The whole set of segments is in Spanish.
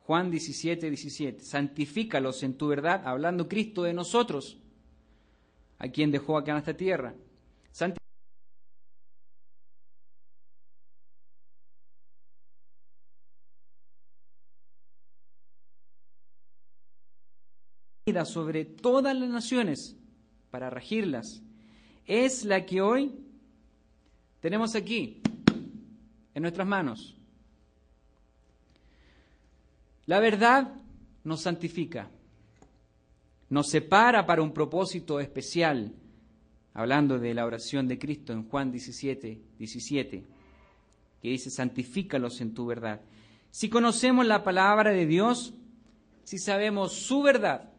Juan 17:17. Santifícalos en tu verdad, hablando Cristo de nosotros, a quien dejó acá en esta tierra. Sobre todas las naciones para regirlas. Es la que hoy tenemos aquí, en nuestras manos. La verdad nos santifica, nos separa para un propósito especial, hablando de la oración de Cristo en Juan 17:17, que dice, santifícalos en tu verdad. Si conocemos la palabra de Dios, si sabemos su verdad,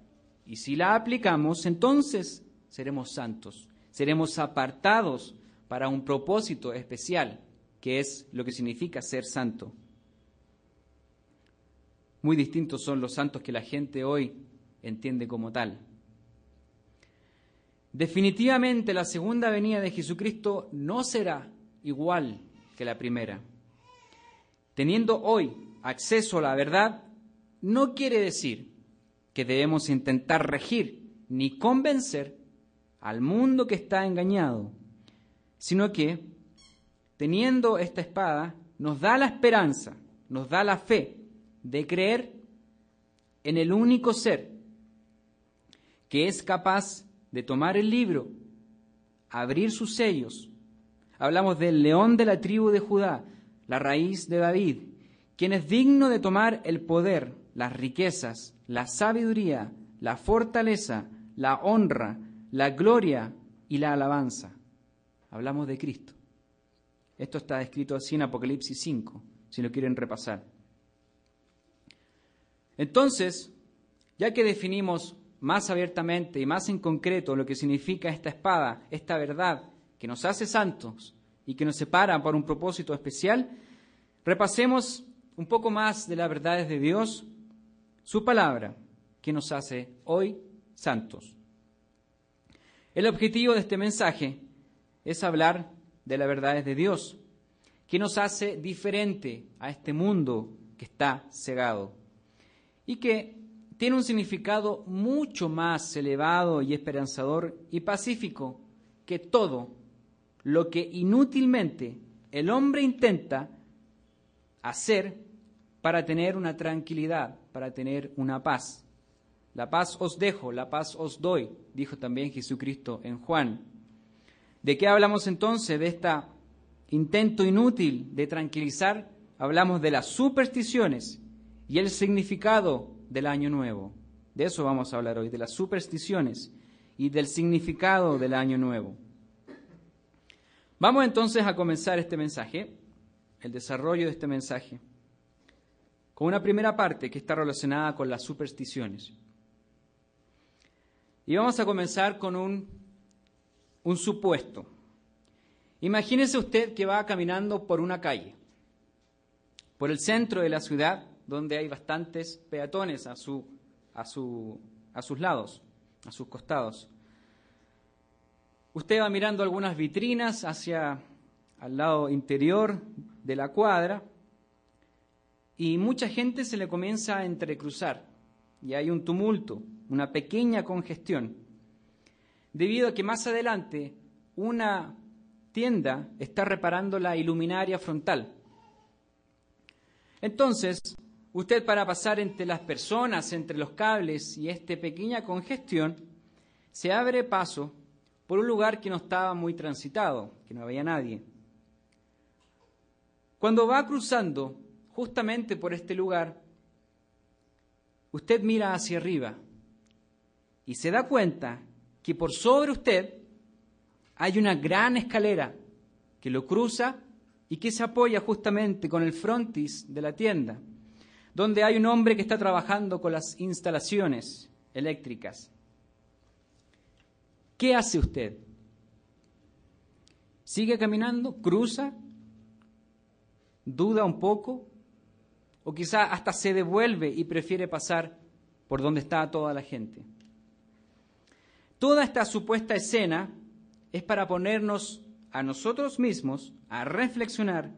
y si la aplicamos, entonces seremos santos, seremos apartados para un propósito especial, que es lo que significa ser santo. Muy distintos son los santos que la gente hoy entiende como tal. Definitivamente la segunda venida de Jesucristo no será igual que la primera. Teniendo hoy acceso a la verdad, no quiere decir que debemos intentar regir ni convencer al mundo que está engañado, sino que, teniendo esta espada, nos da la esperanza, nos da la fe de creer en el único ser que es capaz de tomar el libro, abrir sus sellos. Hablamos del león de la tribu de Judá, la raíz de David, quien es digno de tomar el poder, las riquezas, la sabiduría, la fortaleza, la honra, la gloria y la alabanza. Hablamos de Cristo. Esto está descrito así en Apocalipsis 5, si lo quieren repasar. Entonces, ya que definimos más abiertamente y más en concreto lo que significa esta espada, esta verdad que nos hace santos y que nos separa por un propósito especial, repasemos un poco más de las verdades de Dios, su palabra, que nos hace hoy santos. El objetivo de este mensaje es hablar de las verdades de Dios, que nos hace diferente a este mundo que está cegado y que tiene un significado mucho más elevado y esperanzador y pacífico que todo lo que inútilmente el hombre intenta hacer para tener una tranquilidad, para tener una paz. La paz os dejo, la paz os doy, dijo también Jesucristo en Juan. ¿De qué hablamos entonces? De este intento inútil de tranquilizar. Hablamos de las supersticiones y el significado del Año Nuevo. De eso vamos a hablar hoy, de las supersticiones y del significado del Año Nuevo. Vamos entonces a comenzar este mensaje, el desarrollo de este mensaje, con una primera parte que está relacionada con las supersticiones. Y vamos a comenzar con un supuesto. Imagínese usted que va caminando por una calle, por el centro de la ciudad, donde hay bastantes peatones a sus lados, a sus costados. Usted va mirando algunas vitrinas hacia al lado interior de la cuadra y mucha gente se le comienza a entrecruzar y hay un tumulto, una pequeña congestión, debido a que más adelante una tienda está reparando la iluminaria frontal. Entonces, usted, para pasar entre las personas, entre los cables y esta pequeña congestión, se abre paso por un lugar que no estaba muy transitado, que no había nadie. Cuando va cruzando justamente por este lugar, usted mira hacia arriba y se da cuenta que por sobre usted hay una gran escalera que lo cruza y que se apoya justamente con el frontis de la tienda, donde hay un hombre que está trabajando con las instalaciones eléctricas. ¿Qué hace usted? ¿Sigue caminando? ¿Cruza? ¿Duda un poco? ¿O quizá hasta se devuelve y prefiere pasar por donde está toda la gente? Toda esta supuesta escena es para ponernos a nosotros mismos a reflexionar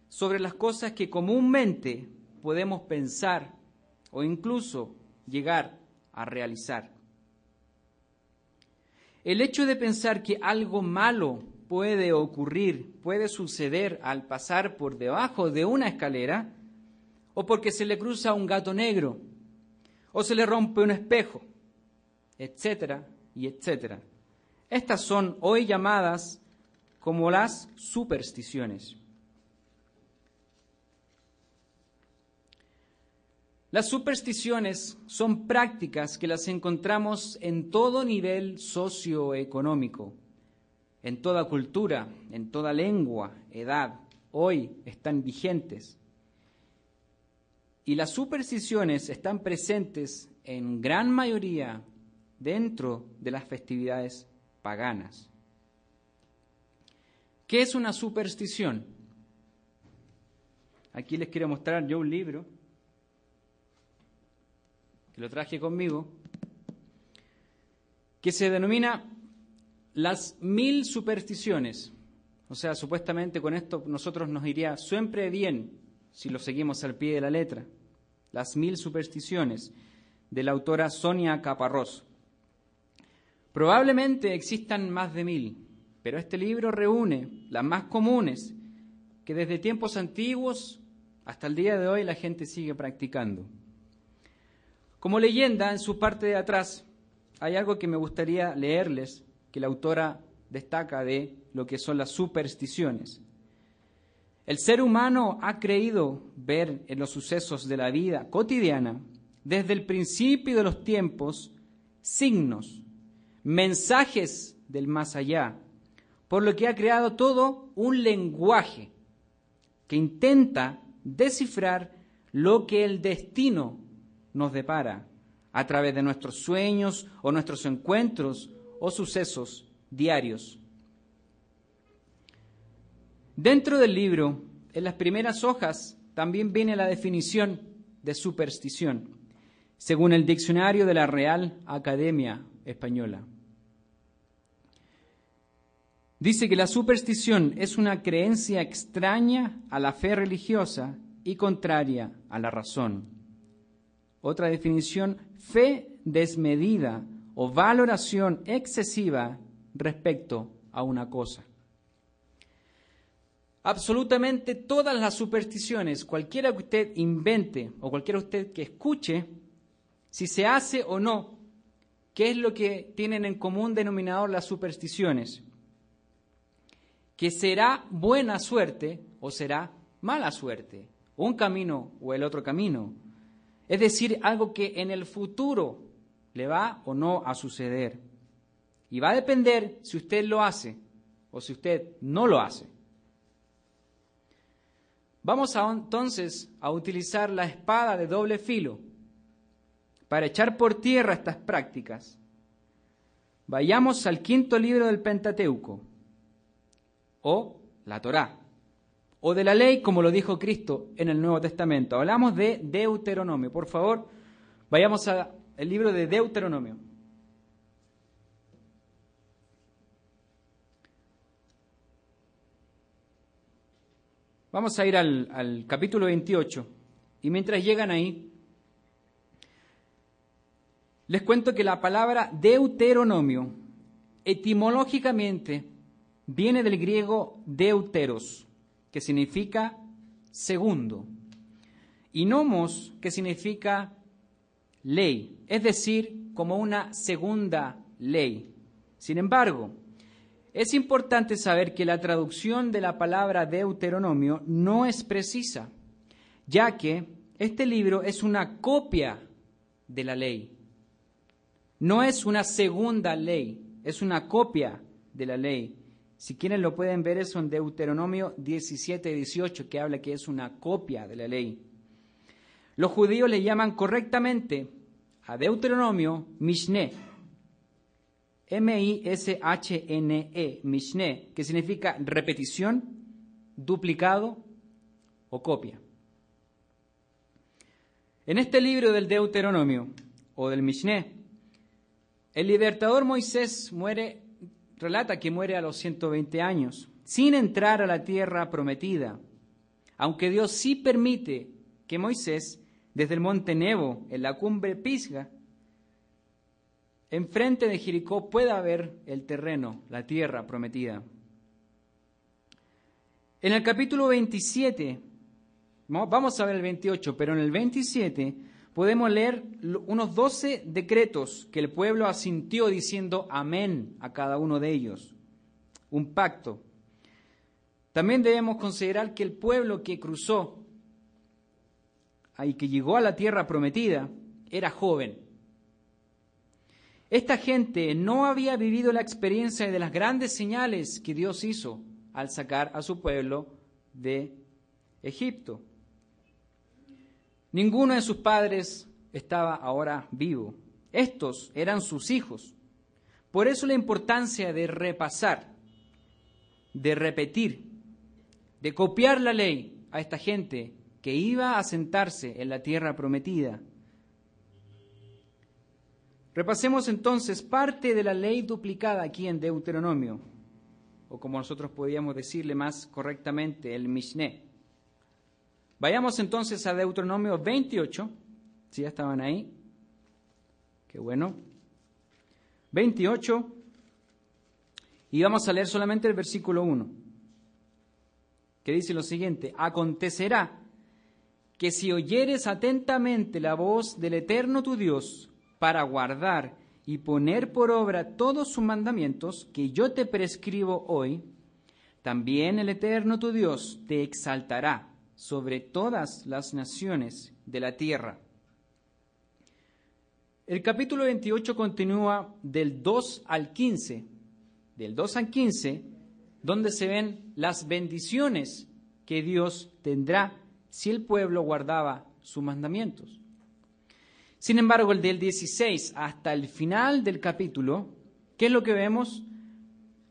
sobre las cosas que comúnmente podemos pensar o incluso llegar a realizar. El hecho de pensar que algo malo puede ocurrir, puede suceder al pasar por debajo de una escalera, o porque se le cruza un gato negro, o se le rompe un espejo, etcétera y etcétera. Estas son hoy llamadas como las supersticiones. Las supersticiones son prácticas que las encontramos en todo nivel socioeconómico, en toda cultura, en toda lengua, edad. Hoy están vigentes. Y las supersticiones están presentes en gran mayoría dentro de las festividades paganas. ¿Qué es una superstición? Aquí les quiero mostrar yo un libro que lo traje conmigo, que se denomina Las 1000 supersticiones. O sea, supuestamente con esto nosotros nos iría siempre bien si lo seguimos al pie de la letra. Las 1000 supersticiones, de la autora Sonia Caparrós. Probablemente existan más de 1000, pero este libro reúne las más comunes que desde tiempos antiguos hasta el día de hoy la gente sigue practicando. Como leyenda, en su parte de atrás, hay algo que me gustaría leerles, que la autora destaca de lo que son las supersticiones. El ser humano ha creído ver en los sucesos de la vida cotidiana, desde el principio de los tiempos, signos, mensajes del más allá, por lo que ha creado todo un lenguaje que intenta descifrar lo que el destino nos depara a través de nuestros sueños o nuestros encuentros o sucesos diarios. Dentro del libro, en las primeras hojas, también viene la definición de superstición, según el diccionario de la Real Academia Española. Dice que la superstición es una creencia extraña a la fe religiosa y contraria a la razón. Otra definición, fe desmedida o valoración excesiva respecto a una cosa. Absolutamente todas las supersticiones, cualquiera que usted invente o cualquiera usted que escuche, si se hace o no, ¿qué es lo que tienen en común denominador las supersticiones? Que será buena suerte o será mala suerte, un camino o el otro camino. Es decir, algo que en el futuro le va o no a suceder. Y va a depender si usted lo hace o si usted no lo hace. Vamos entonces a utilizar la espada de doble filo para echar por tierra estas prácticas. Vayamos al 5º libro del Pentateuco, o la Torá, o de la ley, como lo dijo Cristo en el Nuevo Testamento. Hablamos de Deuteronomio. Por favor, vayamos al libro de Deuteronomio. Vamos a ir al capítulo 28. Y mientras llegan ahí, les cuento que la palabra Deuteronomio, etimológicamente, viene del griego deuteros, que significa segundo, y nomos, que significa ley, es decir, como una segunda ley. Sin embargo, es importante saber que la traducción de la palabra Deuteronomio no es precisa, ya que este libro es una copia de la ley. No es una segunda ley, es una copia de la ley. Si quieren lo pueden ver eso en Deuteronomio 17:18, que habla que es una copia de la ley. Los judíos le llaman correctamente a Deuteronomio Mishneh, M-I-S-H-N-E, Mishneh, que significa repetición, duplicado o copia. En este libro del Deuteronomio o del Mishneh, el libertador Moisés relata que muere a los 120 años, sin entrar a la tierra prometida, aunque Dios sí permite que Moisés desde el monte Nebo, en la cumbre Pisga, enfrente de Jericó pueda ver el terreno, la tierra prometida. En el capítulo 27, vamos a ver el 28, pero en el 27 podemos leer unos 12 decretos que el pueblo asintió diciendo amén a cada uno de ellos. Un pacto. También debemos considerar que el pueblo que cruzó y que llegó a la tierra prometida era joven. Esta gente no había vivido la experiencia de las grandes señales que Dios hizo al sacar a su pueblo de Egipto. Ninguno de sus padres estaba ahora vivo. Estos eran sus hijos. Por eso la importancia de repasar, de repetir, de copiar la ley a esta gente que iba a sentarse en la tierra prometida. Repasemos entonces parte de la ley duplicada aquí en Deuteronomio, o como nosotros podríamos decirle más correctamente, el Mishneh. Vayamos entonces a Deuteronomio 28, si ya estaban ahí, qué bueno, 28, y vamos a leer solamente el versículo 1, que dice lo siguiente: acontecerá que si oyeres atentamente la voz del Eterno tu Dios, para guardar y poner por obra todos sus mandamientos que yo te prescribo hoy, también el Eterno tu Dios te exaltará sobre todas las naciones de la tierra. El capítulo 28 continúa del 2 al 15, donde se ven las bendiciones que Dios tendrá si el pueblo guardaba sus mandamientos. Sin embargo, el del 16 hasta el final del capítulo, ¿qué es lo que vemos?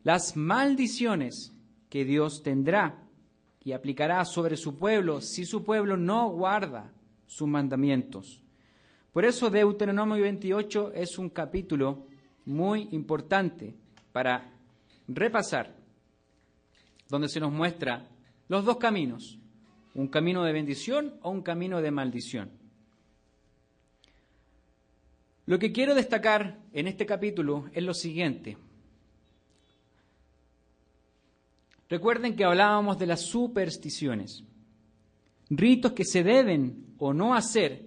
Las maldiciones que Dios tendrá y aplicará sobre su pueblo si su pueblo no guarda sus mandamientos. Por eso Deuteronomio 28 es un capítulo muy importante para repasar, donde se nos muestra los dos caminos, un camino de bendición o un camino de maldición. Lo que quiero destacar en este capítulo es lo siguiente. Recuerden que hablábamos de las supersticiones, ritos que se deben o no hacer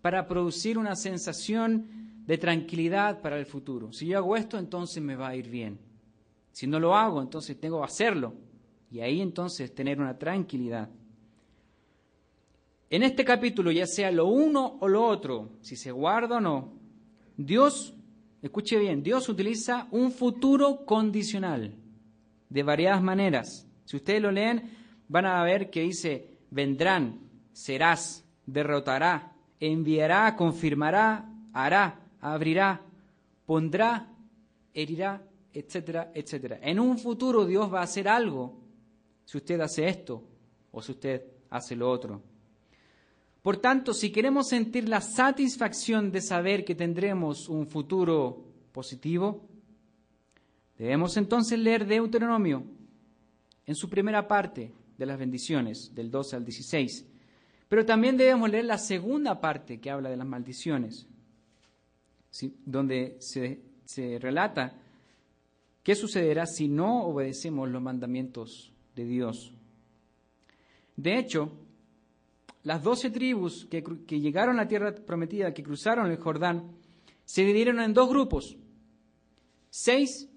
para producir una sensación de tranquilidad para el futuro. Si yo hago esto, entonces me va a ir bien. Si no lo hago, entonces tengo que hacerlo. Y ahí entonces tener una tranquilidad. En este capítulo, ya sea lo uno o lo otro, si se guarda o no, Dios, escuche bien, Dios utiliza un futuro condicional de variadas maneras. Si ustedes lo leen, van a ver que dice: vendrán, serás, derrotará, enviará, confirmará, hará, abrirá, pondrá, herirá, etcétera, etcétera. En un futuro Dios va a hacer algo si usted hace esto o si usted hace lo otro. Por tanto, si queremos sentir la satisfacción de saber que tendremos un futuro positivo, debemos entonces leer Deuteronomio en su primera parte de las bendiciones, del 12 al 16. Pero también debemos leer la segunda parte que habla de las maldiciones, ¿sí?, donde se relata qué sucederá si no obedecemos los mandamientos de Dios. De hecho, las 12 tribus que llegaron a la tierra prometida, que cruzaron el Jordán, se dividieron en dos grupos. 6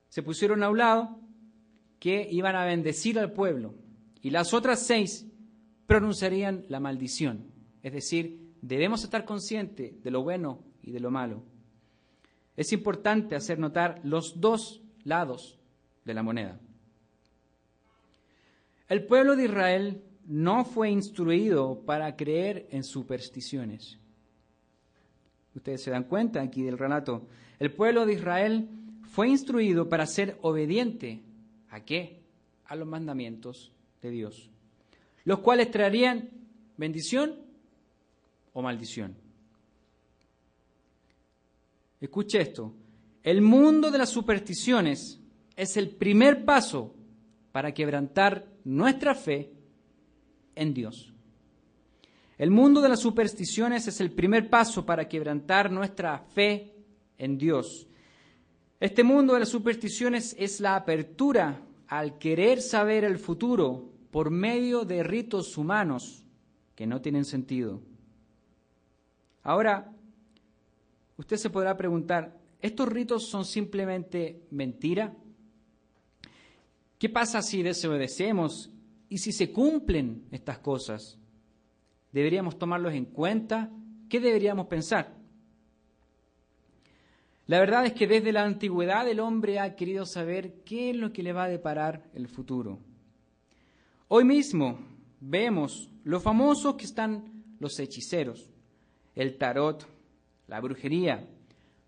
se pusieron a un lado, que iban a bendecir al pueblo, y las otras 6 pronunciarían la maldición. Es decir, debemos estar conscientes de lo bueno y de lo malo. Es importante hacer notar los dos lados de la moneda. El pueblo de Israel no fue instruido para creer en supersticiones. Ustedes se dan cuenta aquí del relato. El pueblo de Israel fue instruido para ser obediente. ¿A qué? A los mandamientos de Dios, los cuales traerían bendición o maldición. Escuche esto. El mundo de las supersticiones es el primer paso para quebrantar nuestra fe en Dios. El mundo de las supersticiones es el primer paso para quebrantar nuestra fe en Dios. Este mundo de las supersticiones es la apertura al querer saber el futuro por medio de ritos humanos que no tienen sentido. Ahora, usted se podrá preguntar, ¿estos ritos son simplemente mentira? ¿Qué pasa si desobedecemos y si se cumplen estas cosas? ¿Deberíamos tomarlos en cuenta? ¿Qué deberíamos pensar? La verdad es que desde la antigüedad el hombre ha querido saber qué es lo que le va a deparar el futuro. Hoy mismo vemos lo famosos que están los hechiceros, el tarot, la brujería.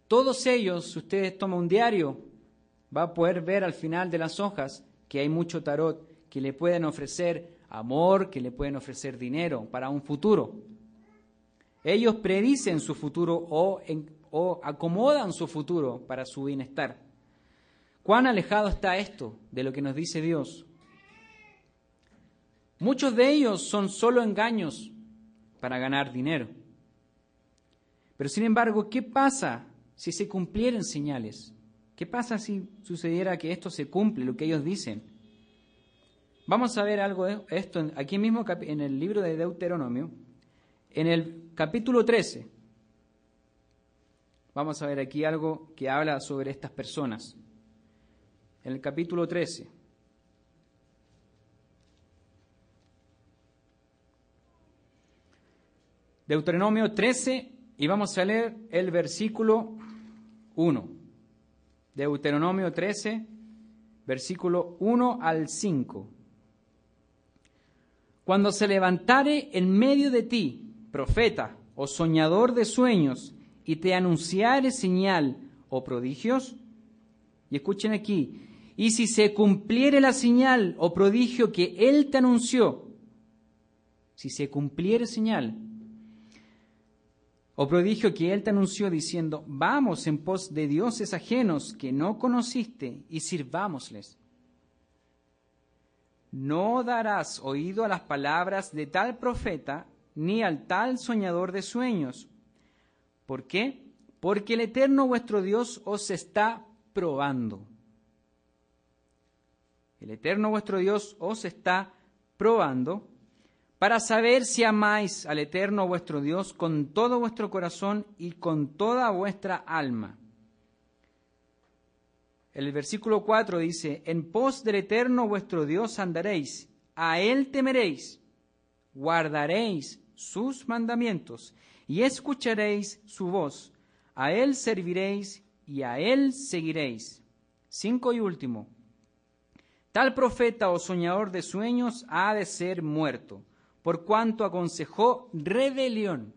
Todos ellos, si ustedes toman un diario, va a poder ver al final de las hojas que hay mucho tarot, que le pueden ofrecer amor, que le pueden ofrecer dinero para un futuro. Ellos predicen su futuro o acomodan su futuro para su bienestar. ¿Cuán alejado está esto de lo que nos dice Dios? Muchos de ellos son solo engaños para ganar dinero. Pero sin embargo, ¿qué pasa si se cumplieran señales? ¿Qué pasa si sucediera que esto se cumple, lo que ellos dicen? Vamos a ver algo de esto aquí mismo en el libro de Deuteronomio, en el capítulo 13. Vamos a ver aquí algo que habla sobre estas personas. En el capítulo 13. Deuteronomio 13, y vamos a leer el versículo 1. Deuteronomio 13, versículo 1 al 5. Cuando se levantare en medio de ti, profeta o soñador de sueños, y te anunciare señal o prodigios, y escuchen aquí, y si se cumpliere la señal o prodigio que él te anunció, si se cumpliere señal o prodigio que él te anunció diciendo, vamos en pos de dioses ajenos que no conociste y sirvámosles. No darás oído a las palabras de tal profeta ni al tal soñador de sueños. ¿Por qué? Porque el Eterno vuestro Dios os está probando. El Eterno vuestro Dios os está probando para saber si amáis al Eterno vuestro Dios con todo vuestro corazón y con toda vuestra alma. El versículo 4 dice, en pos del Eterno vuestro Dios andaréis, a Él temeréis, guardaréis sus mandamientos y escucharéis su voz, a Él serviréis y a Él seguiréis. 5 y último, tal profeta o soñador de sueños ha de ser muerto, por cuanto aconsejó rebelión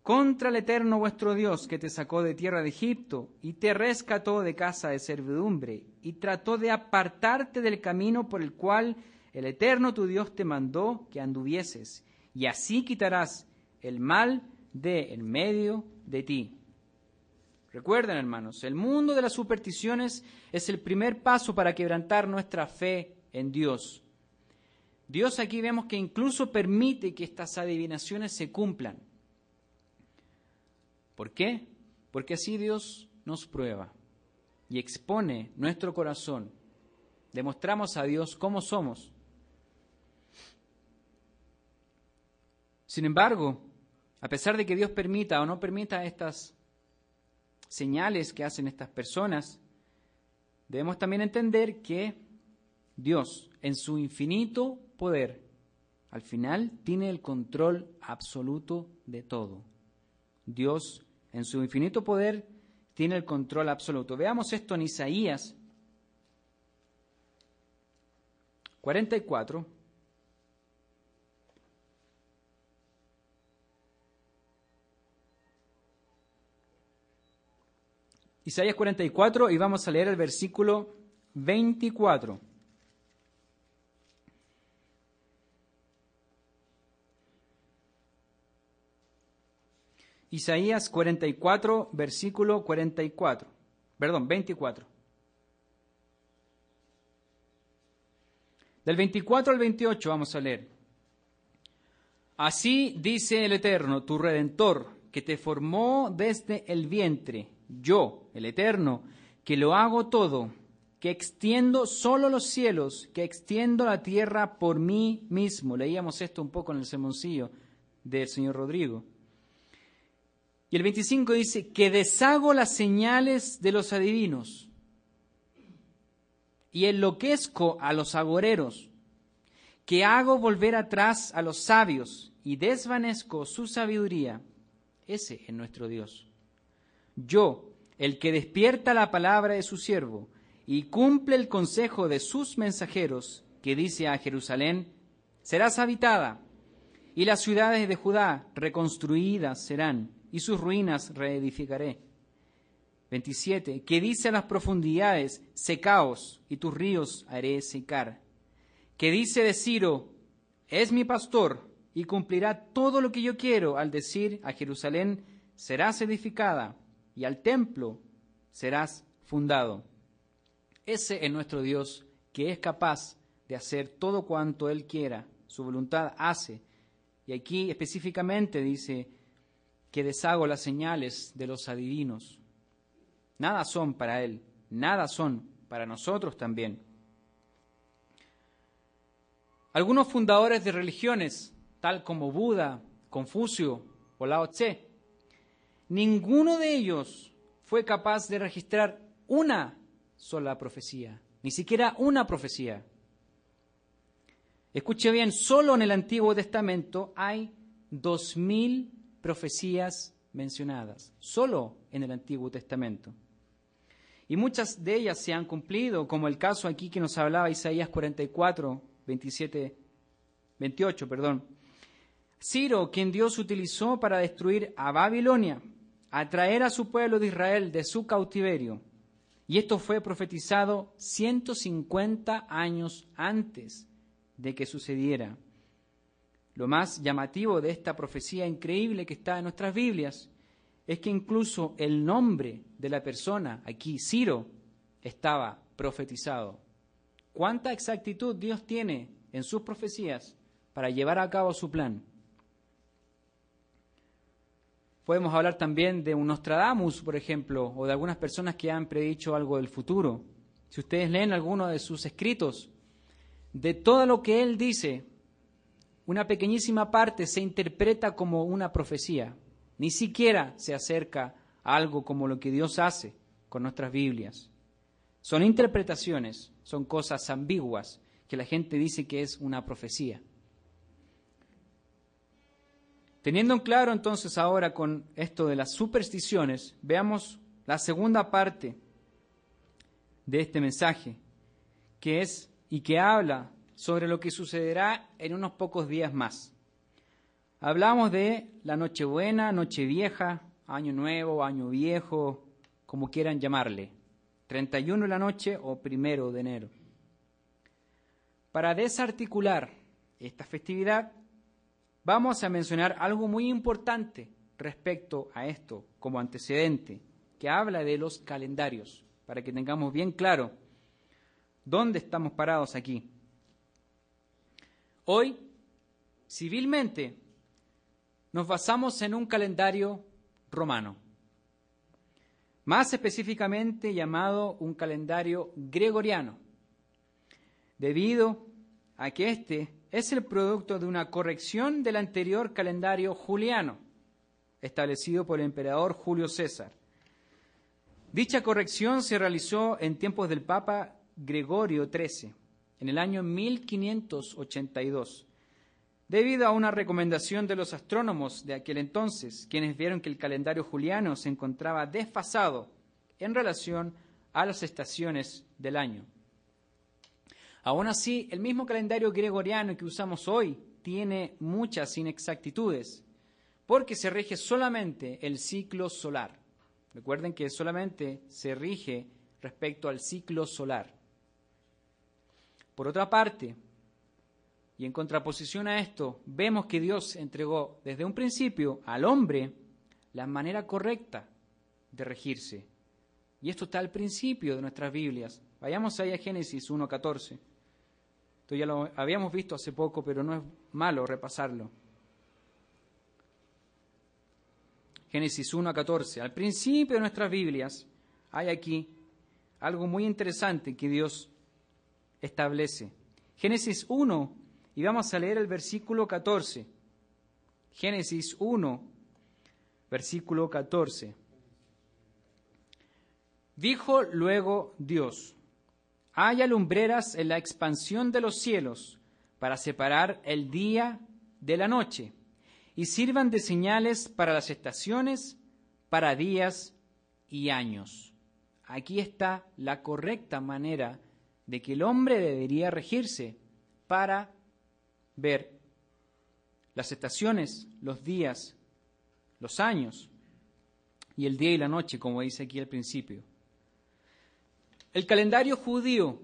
contra el Eterno vuestro Dios, que te sacó de tierra de Egipto y te rescató de casa de servidumbre, y trató de apartarte del camino por el cual el Eterno tu Dios te mandó que anduvieses, y así quitarás el mal de en medio de ti. Recuerden, hermanos, el mundo de las supersticiones es el primer paso para quebrantar nuestra fe en Dios. Dios aquí vemos que incluso permite que estas adivinaciones se cumplan. ¿Por qué? Porque así Dios nos prueba y expone nuestro corazón. Demostramos a Dios cómo somos. Sin embargo, a pesar de que Dios permita o no permita estas señales que hacen estas personas, debemos también entender que Dios, en su infinito poder, al final tiene el control absoluto de todo. Dios, en su infinito poder, tiene el control absoluto. Veamos esto en Isaías 44. Isaías 44 y vamos a leer el versículo 24. Isaías 44, versículo 44. Perdón, 24. Del 24 al 28 vamos a leer. Así dice el Eterno, tu Redentor, que te formó desde el vientre, yo, el Eterno, que lo hago todo, que extiendo solo los cielos, que extiendo la tierra por mí mismo. Leíamos esto un poco en el sermoncillo del señor Rodrigo. Y el 25 dice, que deshago las señales de los adivinos y enloquezco a los agoreros, que hago volver atrás a los sabios y desvanezco su sabiduría. Ese es nuestro Dios. Yo, el que despierta la palabra de su siervo y cumple el consejo de sus mensajeros, que dice a Jerusalén, serás habitada, y las ciudades de Judá reconstruidas serán, y sus ruinas reedificaré. 27, que dice a las profundidades, secaos, y tus ríos haré secar. Que dice de Ciro, es mi pastor, y cumplirá todo lo que yo quiero, al decir a Jerusalén, serás edificada, y al templo serás fundado. Ese es nuestro Dios, que es capaz de hacer todo cuanto Él quiera, su voluntad hace. Y aquí específicamente dice que deshago las señales de los adivinos. Nada son para Él, nada son para nosotros también. Algunos fundadores de religiones, tal como Buda, Confucio o Lao Tse, ninguno de ellos fue capaz de registrar una sola profecía, ni siquiera una profecía. Escuche bien, solo en el Antiguo Testamento hay 2000 profecías mencionadas, solo en el Antiguo Testamento. Y muchas de ellas se han cumplido, como el caso aquí que nos hablaba Isaías 44, 28. Ciro, quien Dios utilizó para destruir a Babilonia, a traer a su pueblo de Israel de su cautiverio. Y esto fue profetizado 150 años antes de que sucediera. Lo más llamativo de esta profecía increíble que está en nuestras Biblias es que incluso el nombre de la persona, aquí Ciro, estaba profetizado. ¿Cuánta exactitud Dios tiene en sus profecías para llevar a cabo su plan? Podemos hablar también de un Nostradamus, por ejemplo, o de algunas personas que han predicho algo del futuro. Si ustedes leen alguno de sus escritos, de todo lo que él dice, una pequeñísima parte se interpreta como una profecía. Ni siquiera se acerca a algo como lo que Dios hace con nuestras Biblias. Son interpretaciones, son cosas ambiguas que la gente dice que es una profecía. Teniendo en claro entonces ahora con esto de las supersticiones, veamos la segunda parte de este mensaje, que es y que habla sobre lo que sucederá en unos pocos días más. Hablamos de la Nochebuena, Nochevieja, Año Nuevo, Año Viejo, como quieran llamarle, 31 de la noche o 1 de enero. Para desarticular esta festividad, vamos a mencionar algo muy importante respecto a esto como antecedente, que habla de los calendarios, para que tengamos bien claro dónde estamos parados aquí. Hoy, civilmente, nos basamos en un calendario romano, más específicamente llamado un calendario gregoriano, debido a que este es el producto de una corrección del anterior calendario juliano, establecido por el emperador Julio César. Dicha corrección se realizó en tiempos del Papa Gregorio XIII, en el año 1582, debido a una recomendación de los astrónomos de aquel entonces, quienes vieron que el calendario juliano se encontraba desfasado en relación a las estaciones del año. Aún así, el mismo calendario gregoriano que usamos hoy tiene muchas inexactitudes, porque se rige solamente el ciclo solar. Recuerden que solamente se rige respecto al ciclo solar. Por otra parte, y en contraposición a esto, vemos que Dios entregó desde un principio al hombre la manera correcta de regirse. Y esto está al principio de nuestras Biblias. Vayamos ahí a Génesis 1:14. Esto ya lo habíamos visto hace poco, pero no es malo repasarlo. Génesis 1:14. Al principio de nuestras Biblias hay aquí algo muy interesante que Dios establece. Génesis 1, y vamos a leer el versículo 14. Génesis 1, versículo 14. Dijo luego Dios: haya lumbreras en la expansión de los cielos para separar el día de la noche, y sirvan de señales para las estaciones, para días y años. Aquí está la correcta manera de que el hombre debería regirse para ver las estaciones, los días, los años y el día y la noche, como dice aquí al principio. El calendario judío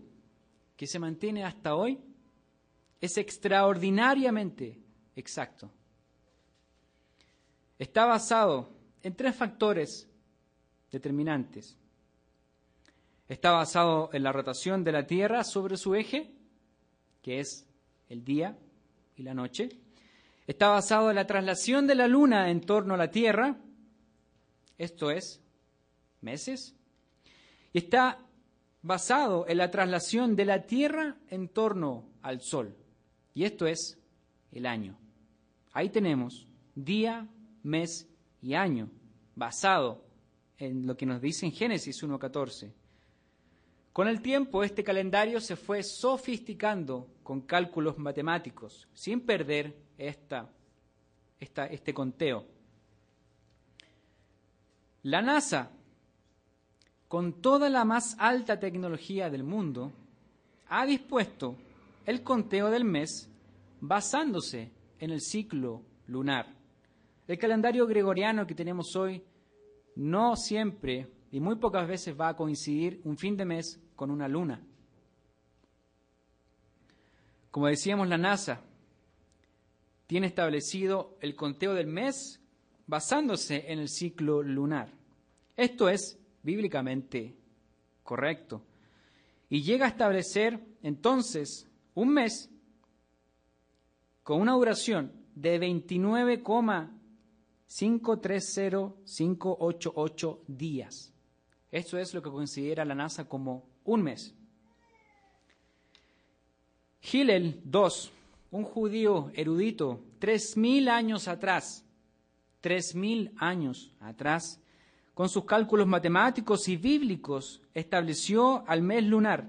que se mantiene hasta hoy es extraordinariamente exacto. Está basado en 3 factores determinantes. Está basado en la rotación de la Tierra sobre su eje, que es el día y la noche. Está basado en la traslación de la Luna en torno a la Tierra, esto es, meses. Y está basado en la traslación de la Tierra en torno al Sol, y esto es el año. Ahí tenemos día, mes y año, basado en lo que nos dice en Génesis 1:14. Con el tiempo, este calendario se fue sofisticando con cálculos matemáticos, sin perder este conteo. La NASA, con toda la más alta tecnología del mundo, ha dispuesto el conteo del mes basándose en el ciclo lunar. El calendario gregoriano que tenemos hoy no siempre y muy pocas veces va a coincidir un fin de mes con una luna. Como decíamos, la NASA tiene establecido el conteo del mes basándose en el ciclo lunar. Esto es bíblicamente correcto. Y llega a establecer entonces un mes con una duración de 29,530588 días. Esto es lo que considera la NASA como un mes. Hillel II, un judío erudito, 3.000 años atrás, con sus cálculos matemáticos y bíblicos, estableció al mes lunar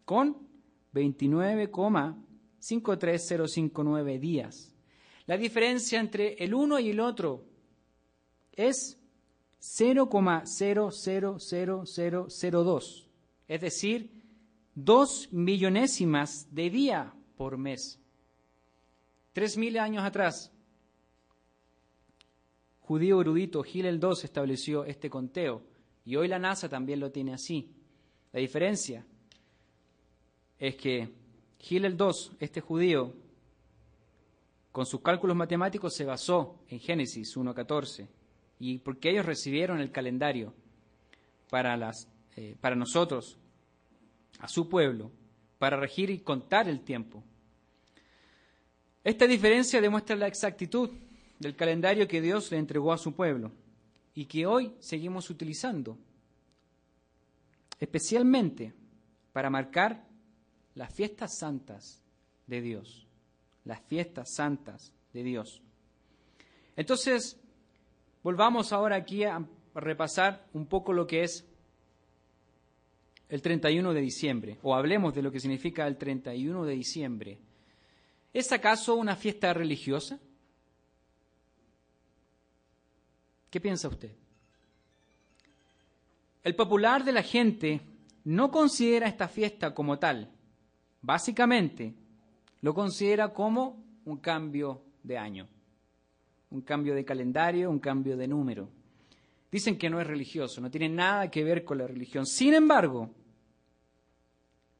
con 29,53059 días. La diferencia entre el uno y el otro es 0,00002, es decir, 2 millonésimas de día por mes. 3.000 años atrás, judío erudito Hillel II estableció este conteo, y hoy la NASA también lo tiene así. La diferencia es que Hillel II, este judío, con sus cálculos matemáticos se basó en Génesis 1:14, y porque ellos recibieron el calendario para nosotros, a su pueblo, para regir y contar el tiempo. Esta diferencia demuestra la exactitud del calendario que Dios le entregó a su pueblo y que hoy seguimos utilizando, especialmente para marcar las fiestas santas de Dios. Las fiestas santas de Dios. Entonces, volvamos ahora aquí a repasar un poco lo que es el 31 de diciembre, o hablemos de lo que significa el 31 de diciembre. ¿Es acaso una fiesta religiosa? ¿Qué piensa usted? El popular de la gente no considera esta fiesta como tal. Básicamente, lo considera como un cambio de año, un cambio de calendario, un cambio de número. Dicen que no es religioso, no tiene nada que ver con la religión. Sin embargo,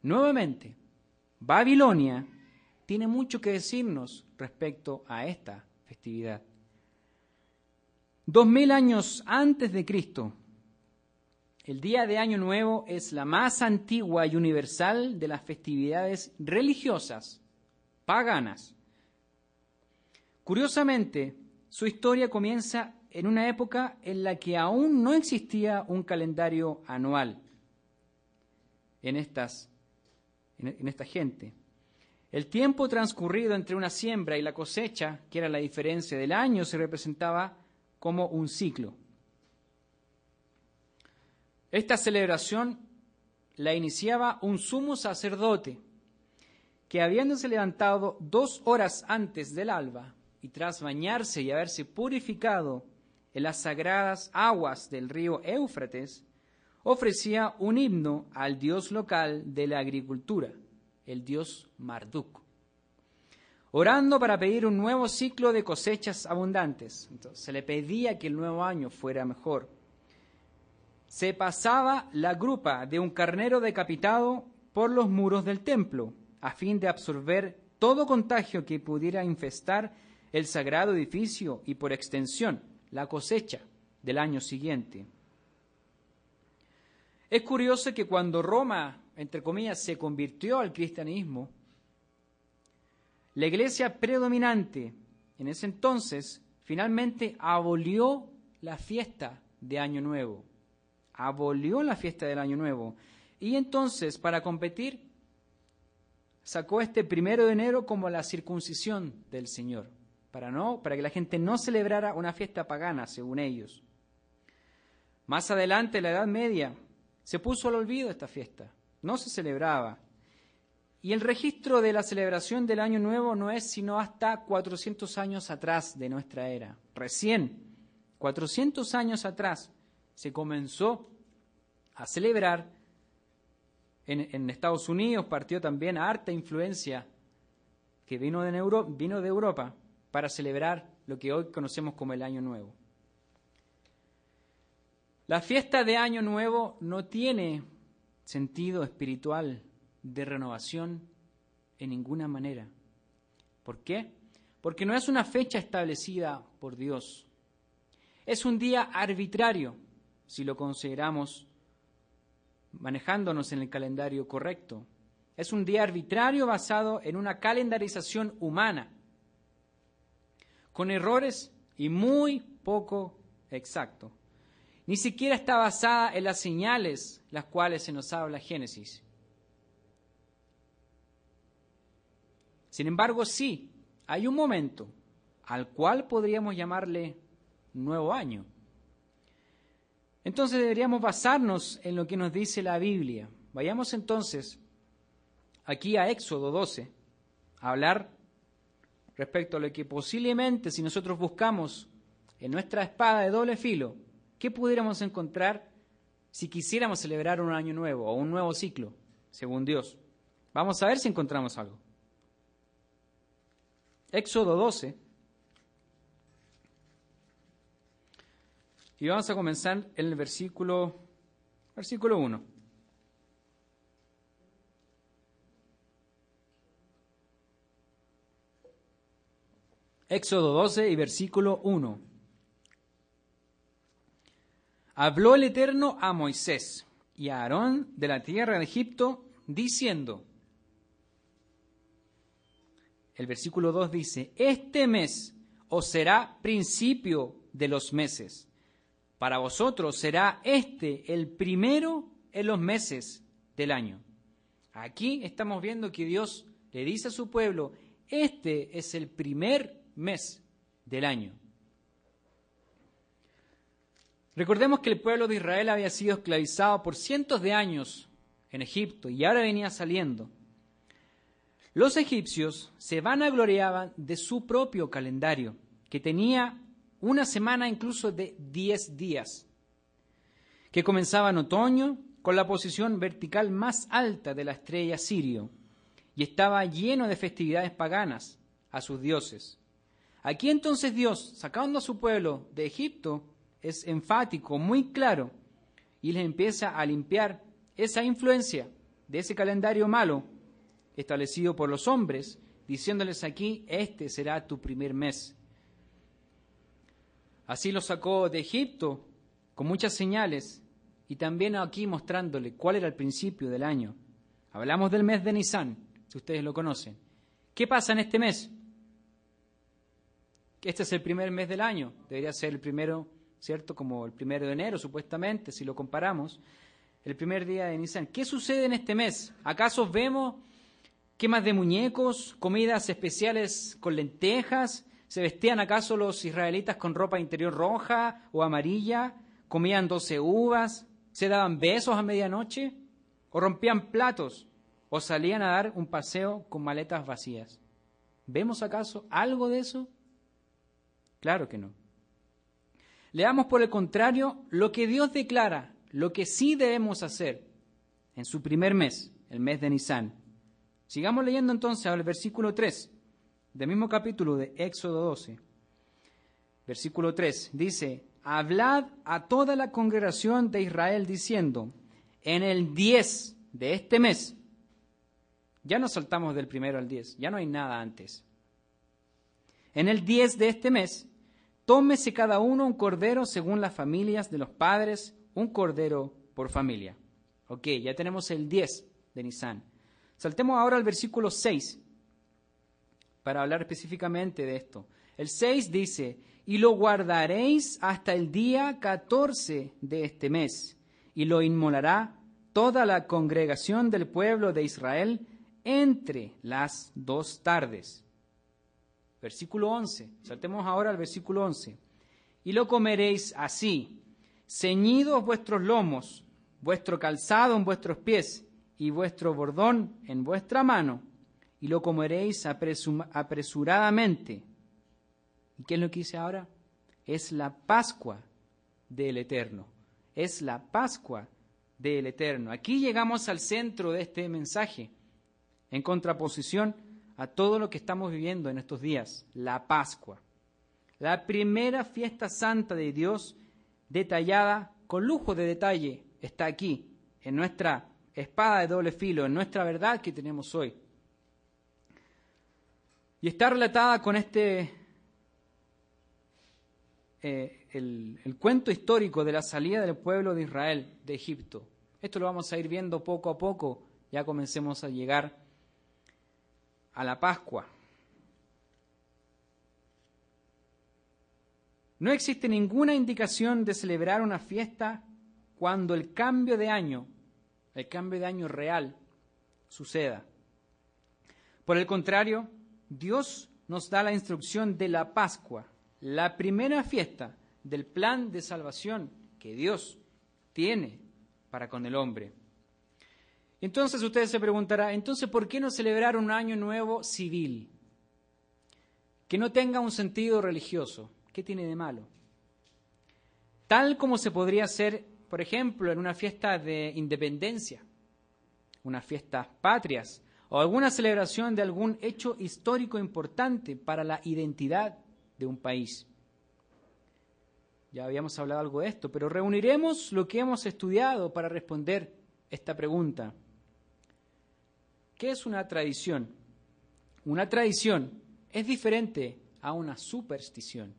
nuevamente, Babilonia tiene mucho que decirnos respecto a esta festividad. 2000 años antes de Cristo, el día de Año Nuevo es la más antigua y universal de las festividades religiosas paganas. Curiosamente, su historia comienza en una época en la que aún no existía un calendario anual en esta gente. El tiempo transcurrido entre una siembra y la cosecha, que era la diferencia del año, se representaba como un ciclo. Esta celebración la iniciaba un sumo sacerdote que, habiéndose levantado 2 horas antes del alba y tras bañarse y haberse purificado en las sagradas aguas del río Éufrates, ofrecía un himno al dios local de la agricultura, el dios Marduk, orando para pedir un nuevo ciclo de cosechas abundantes. Entonces, se le pedía que el nuevo año fuera mejor. Se pasaba la grupa de un carnero decapitado por los muros del templo, a fin de absorber todo contagio que pudiera infestar el sagrado edificio y, por extensión, la cosecha del año siguiente. Es curioso que cuando Roma, entre comillas, se convirtió al cristianismo, la iglesia predominante en ese entonces finalmente abolió la fiesta de Año Nuevo. Abolió la fiesta del Año Nuevo. Y entonces, para competir, sacó este 1 de enero como la circuncisión del Señor, para que la gente no celebrara una fiesta pagana, según ellos. Más adelante, en la Edad Media, se puso al olvido esta fiesta, no se celebraba. Y el registro de la celebración del Año Nuevo no es sino hasta 400 años atrás de nuestra era. Recién, 400 años atrás, se comenzó a celebrar. En Estados Unidos partió también harta influencia que vino de Europa para celebrar lo que hoy conocemos como el Año Nuevo. La fiesta de Año Nuevo no tiene sentido espiritual de renovación en ninguna manera. ¿Por qué? Porque no es una fecha establecida por Dios. Es un día arbitrario, si lo consideramos manejándonos en el calendario correcto. Es un día arbitrario basado en una calendarización humana, con errores y muy poco exacto. Ni siquiera está basada en las señales las cuales se nos habla Génesis. Sin embargo, sí, hay un momento al cual podríamos llamarle nuevo año. Entonces deberíamos basarnos en lo que nos dice la Biblia. Vayamos entonces aquí a Éxodo 12, a hablar respecto a lo que posiblemente, si nosotros buscamos en nuestra espada de doble filo, ¿qué pudiéramos encontrar si quisiéramos celebrar un año nuevo o un nuevo ciclo, según Dios? Vamos a ver si encontramos algo. Éxodo 12. Y vamos a comenzar en el versículo 1. Éxodo 12 y versículo 1. Habló el Eterno a Moisés y a Aarón de la tierra de Egipto, diciendo, el versículo 2 dice, este mes os será principio de los meses. Para vosotros será este el primero en los meses del año. Aquí estamos viendo que Dios le dice a su pueblo, este es el primer mes del año. Recordemos que el pueblo de Israel había sido esclavizado por cientos de años en Egipto y ahora venía saliendo. Los egipcios se vanagloriaban de su propio calendario, que tenía una semana incluso de 10 días, que comenzaba en otoño con la posición vertical más alta de la estrella Sirio y estaba lleno de festividades paganas a sus dioses. Aquí entonces Dios, sacando a su pueblo de Egipto, es enfático, muy claro, y les empieza a limpiar esa influencia de ese calendario malo establecido por los hombres, diciéndoles aquí, este será tu primer mes. Así los sacó de Egipto con muchas señales y también aquí mostrándole cuál era el principio del año. Hablamos del mes de Nisan, si ustedes lo conocen. ¿Qué pasa en este mes? Este es el primer mes del año, debería ser el primero, ¿cierto? Como el 1 de enero, supuestamente, si lo comparamos, el primer día de Nisan. ¿Qué sucede en este mes? ¿Acaso vemos quemas de muñecos, comidas especiales con lentejas? ¿Se vestían acaso los israelitas con ropa interior roja o amarilla? ¿Comían 12 uvas? ¿Se daban besos a medianoche? ¿O rompían platos? ¿O salían a dar un paseo con maletas vacías? ¿Vemos acaso algo de eso? Claro que no. Leamos por el contrario lo que Dios declara, lo que sí debemos hacer en su primer mes, el mes de Nisan. Sigamos leyendo entonces al versículo 3 del mismo capítulo de Éxodo 12. Versículo 3 dice: hablad a toda la congregación de Israel diciendo, en el 10 de este mes, ya nos saltamos del 1 al 10, ya no hay nada antes. En el 10 de este mes, tómese cada uno un cordero según las familias de los padres, un cordero por familia. Ok, ya tenemos el 10 de Nisan. Saltemos ahora al versículo 6 para hablar específicamente de esto. El 6 dice, y lo guardaréis hasta el día 14 de este mes, y lo inmolará toda la congregación del pueblo de Israel entre las 2 tardes. Versículo 11. Saltemos ahora al versículo 11. Y lo comeréis así, ceñidos vuestros lomos, vuestro calzado en vuestros pies y vuestro bordón en vuestra mano, y lo comeréis apresuradamente. ¿Y qué es lo que dice ahora? Es la Pascua del Eterno. Es la Pascua del Eterno. Aquí llegamos al centro de este mensaje, en contraposición a todo lo que estamos viviendo en estos días, la Pascua. La primera fiesta santa de Dios, detallada con lujo de detalle, está aquí, en nuestra espada de doble filo, en nuestra verdad que tenemos hoy. Y está relatada con el cuento histórico de la salida del pueblo de Israel de Egipto. Esto lo vamos a ir viendo poco a poco, ya comencemos a llegar a la Pascua. No existe ninguna indicación de celebrar una fiesta cuando el cambio de año real, suceda. Por el contrario, Dios nos da la instrucción de la Pascua, la primera fiesta del plan de salvación que Dios tiene para con el hombre. Entonces ustedes se preguntarán, entonces, ¿por qué no celebrar un año nuevo civil? Que no tenga un sentido religioso. ¿Qué tiene de malo? Tal como se podría hacer, por ejemplo, en una fiesta de independencia, unas fiestas patrias, o alguna celebración de algún hecho histórico importante para la identidad de un país. Ya habíamos hablado algo de esto, pero reuniremos lo que hemos estudiado para responder esta pregunta. ¿Qué es una tradición? Una tradición es diferente a una superstición.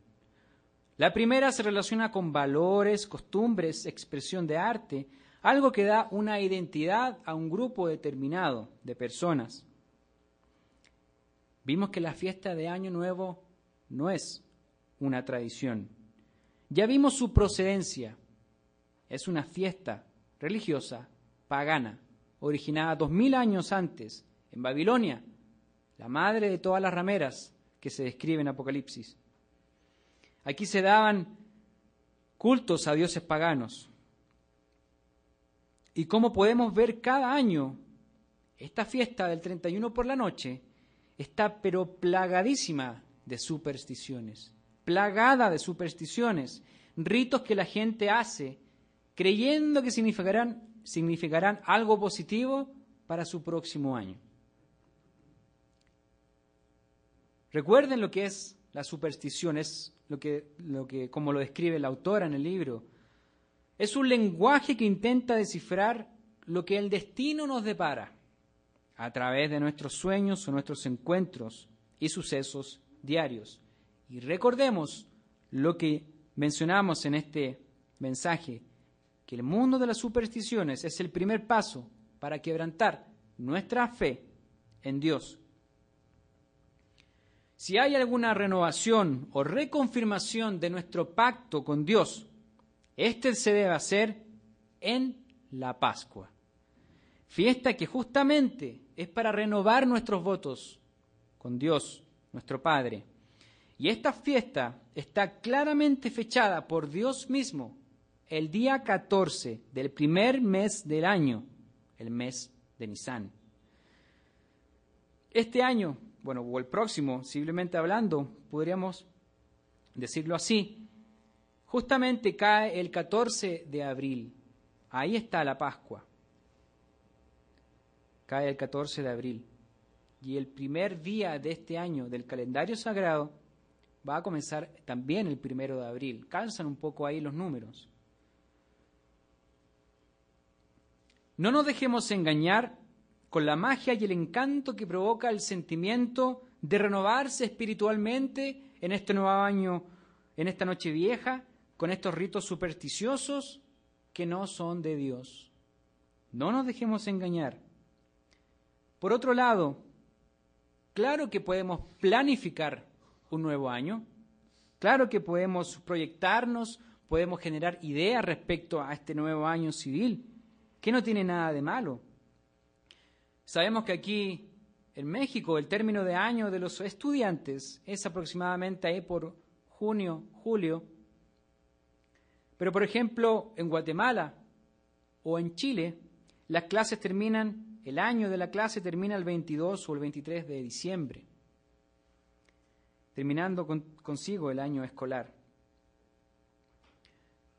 La primera se relaciona con valores, costumbres, expresión de arte, algo que da una identidad a un grupo determinado de personas. Vimos que la fiesta de Año Nuevo no es una tradición. Ya vimos su procedencia. Es una fiesta religiosa pagana, originada 2000 años antes en Babilonia, la madre de todas las rameras que se describe en Apocalipsis. Aquí se daban cultos a dioses paganos. Y como podemos ver cada año, esta fiesta del 31 por la noche está pero plagadísima de supersticiones, plagada de supersticiones, ritos que la gente hace creyendo que significarán algo positivo para su próximo año. Recuerden lo que es la superstición, es lo que como lo describe la autora en el libro. Es un lenguaje que intenta descifrar lo que el destino nos depara a través de nuestros sueños o nuestros encuentros y sucesos diarios. Y recordemos lo que mencionamos en este mensaje, que el mundo de las supersticiones es el primer paso para quebrantar nuestra fe en Dios. Si hay alguna renovación o reconfirmación de nuestro pacto con Dios, este se debe hacer en la Pascua, fiesta que justamente es para renovar nuestros votos con Dios, nuestro Padre. Y esta fiesta está claramente fechada por Dios mismo el día 14 del primer mes del año, el mes de Nisán. Este año, o el próximo, civilmente hablando, podríamos decirlo así, justamente cae el 14 de abril. Ahí está la Pascua. Cae el 14 de abril. Y el primer día de este año del calendario sagrado va a comenzar también el 1 de abril. Calzan un poco ahí los números. No nos dejemos engañar con la magia y el encanto que provoca el sentimiento de renovarse espiritualmente en este nuevo año, en esta noche vieja, con estos ritos supersticiosos que no son de Dios. No nos dejemos engañar. Por otro lado, claro que podemos planificar un nuevo año, claro que podemos proyectarnos, podemos generar ideas respecto a este nuevo año civil, que no tiene nada de malo. Sabemos que aquí en México el término de año de los estudiantes es aproximadamente ahí por junio, julio. Pero por ejemplo en Guatemala o en Chile las clases terminan, el año de la clase termina el 22 o el 23 de diciembre, terminando consigo el año escolar.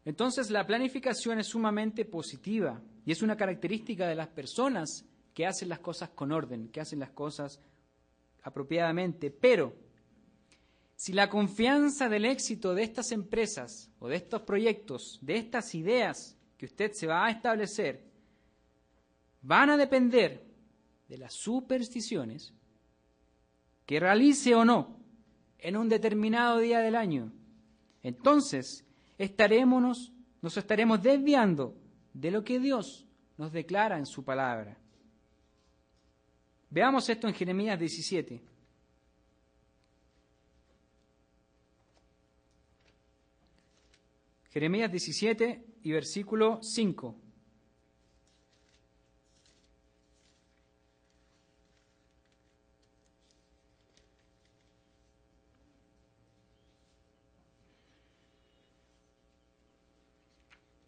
Entonces la planificación es sumamente positiva y es una característica de las personas que hacen las cosas con orden, que hacen las cosas apropiadamente. Pero si la confianza del éxito de estas empresas o de estos proyectos, de estas ideas que usted se va a establecer, van a depender de las supersticiones que realice o no en un determinado día del año, entonces nos estaremos desviando de lo que Dios nos declara en su palabra. Veamos esto en Jeremías 17. Jeremías 17 y versículo 5.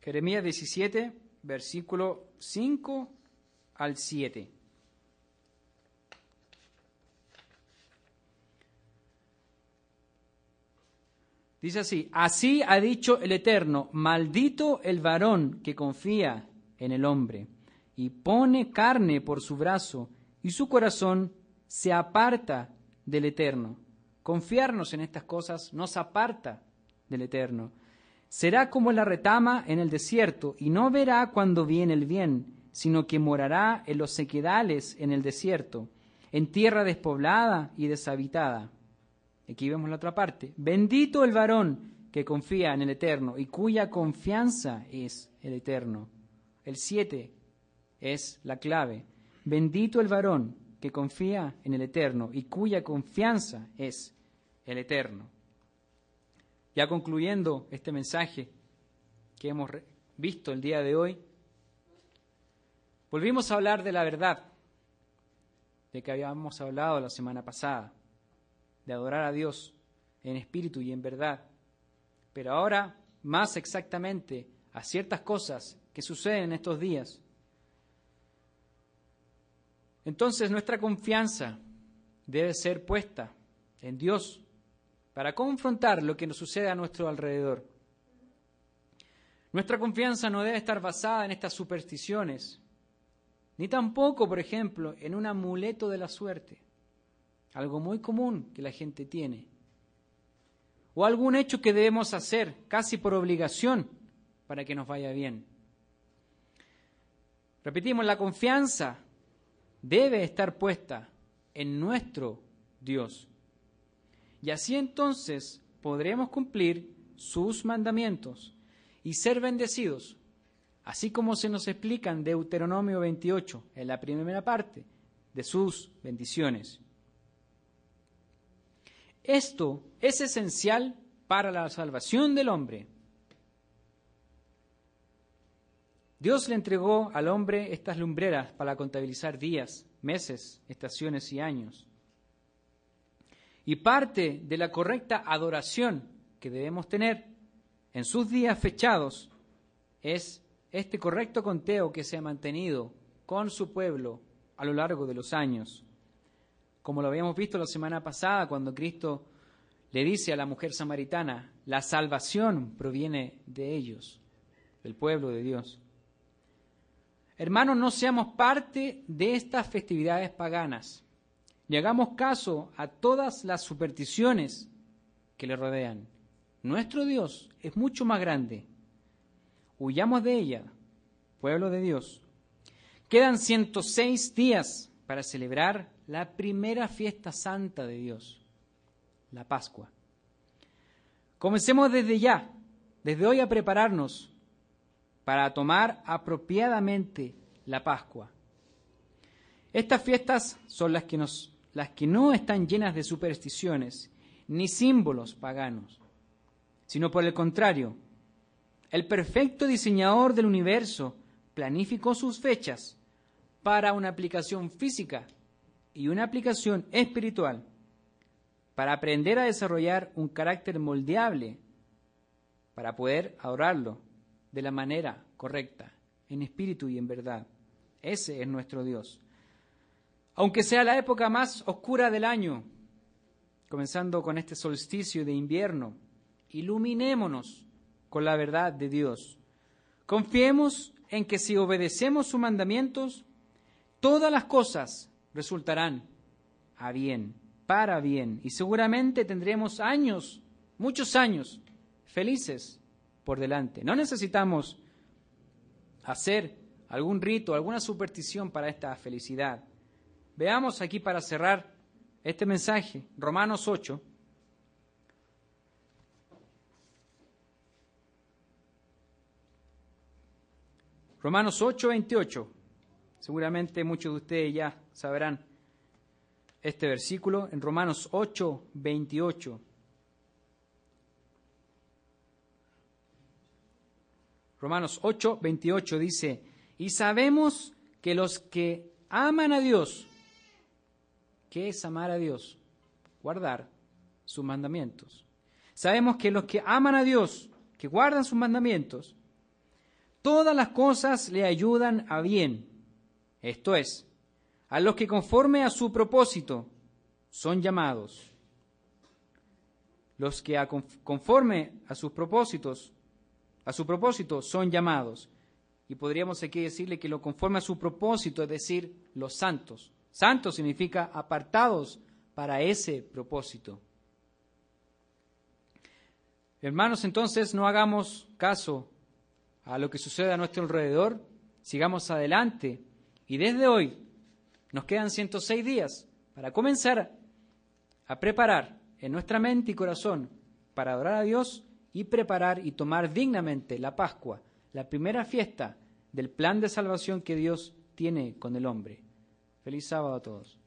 Jeremías 17, versículo 5 al 7. Dice así: así ha dicho el Eterno, maldito el varón que confía en el hombre y pone carne por su brazo y su corazón se aparta del Eterno. Confiarnos en estas cosas nos aparta del Eterno. Será como la retama en el desierto y no verá cuando viene el bien, sino que morará en los sequedales en el desierto, en tierra despoblada y deshabitada. Aquí vemos la otra parte. Bendito el varón que confía en el Eterno y cuya confianza es el Eterno. El 7 es la clave. Bendito el varón que confía en el Eterno y cuya confianza es el Eterno. Ya concluyendo este mensaje que hemos visto el día de hoy, volvimos a hablar de la verdad, de que habíamos hablado la semana pasada, de adorar a Dios en espíritu y en verdad, pero ahora más exactamente a ciertas cosas que suceden en estos días. Entonces nuestra confianza debe ser puesta en Dios para confrontar lo que nos sucede a nuestro alrededor. Nuestra confianza no debe estar basada en estas supersticiones, ni tampoco, por ejemplo, en un amuleto de la suerte, algo muy común que la gente tiene, o algún hecho que debemos hacer casi por obligación para que nos vaya bien. Repetimos, la confianza debe estar puesta en nuestro Dios. Y así entonces podremos cumplir sus mandamientos y ser bendecidos así como se nos explica en Deuteronomio 28, en la primera parte de sus bendiciones. Esto es esencial para la salvación del hombre. Dios le entregó al hombre estas lumbreras para contabilizar días, meses, estaciones y años. Y parte de la correcta adoración que debemos tener en sus días fechados es este correcto conteo que se ha mantenido con su pueblo a lo largo de los años. Como lo habíamos visto la semana pasada, cuando Cristo le dice a la mujer samaritana, la salvación proviene de ellos, del pueblo de Dios. Hermanos, no seamos parte de estas festividades paganas, ni hagamos caso a todas las supersticiones que le rodean. Nuestro Dios es mucho más grande. Huyamos de ella, pueblo de Dios. Quedan 106 días para celebrar la primera fiesta santa de Dios, la Pascua. Comencemos desde ya, desde hoy, a prepararnos para tomar apropiadamente la Pascua. Estas fiestas son las que no están llenas de supersticiones ni símbolos paganos, sino por el contrario, el perfecto diseñador del universo planificó sus fechas para una aplicación física y una aplicación espiritual, para aprender a desarrollar un carácter moldeable, para poder adorarlo de la manera correcta, en espíritu y en verdad. Ese es nuestro Dios. Aunque sea la época más oscura del año, comenzando con este solsticio de invierno, iluminémonos con la verdad de Dios. Confiemos en que si obedecemos sus mandamientos, todas las cosas resultarán a bien, para bien, y seguramente tendremos años, muchos años, felices por delante. No necesitamos hacer algún rito, alguna superstición para esta felicidad. Veamos aquí para cerrar este mensaje, Romanos 8. Romanos 8, 28. Seguramente muchos de ustedes ya sabrán este versículo en Romanos 8, 28. Romanos 8, 28 dice, y sabemos que los que aman a Dios, ¿qué es amar a Dios? Guardar sus mandamientos. Sabemos que los que aman a Dios, que guardan sus mandamientos, todas las cosas le ayudan a bien. Esto es, a los que conforme a su propósito son llamados. Los que conforme a sus propósitos, a su propósito son llamados. Y podríamos aquí decirle que lo conforme a su propósito, es decir, los santos. Santos significa apartados para ese propósito. Hermanos, entonces no hagamos caso a lo que sucede a nuestro alrededor, sigamos adelante. Y desde hoy nos quedan 106 días para comenzar a preparar en nuestra mente y corazón para adorar a Dios y preparar y tomar dignamente la Pascua, la primera fiesta del plan de salvación que Dios tiene con el hombre. Feliz sábado a todos.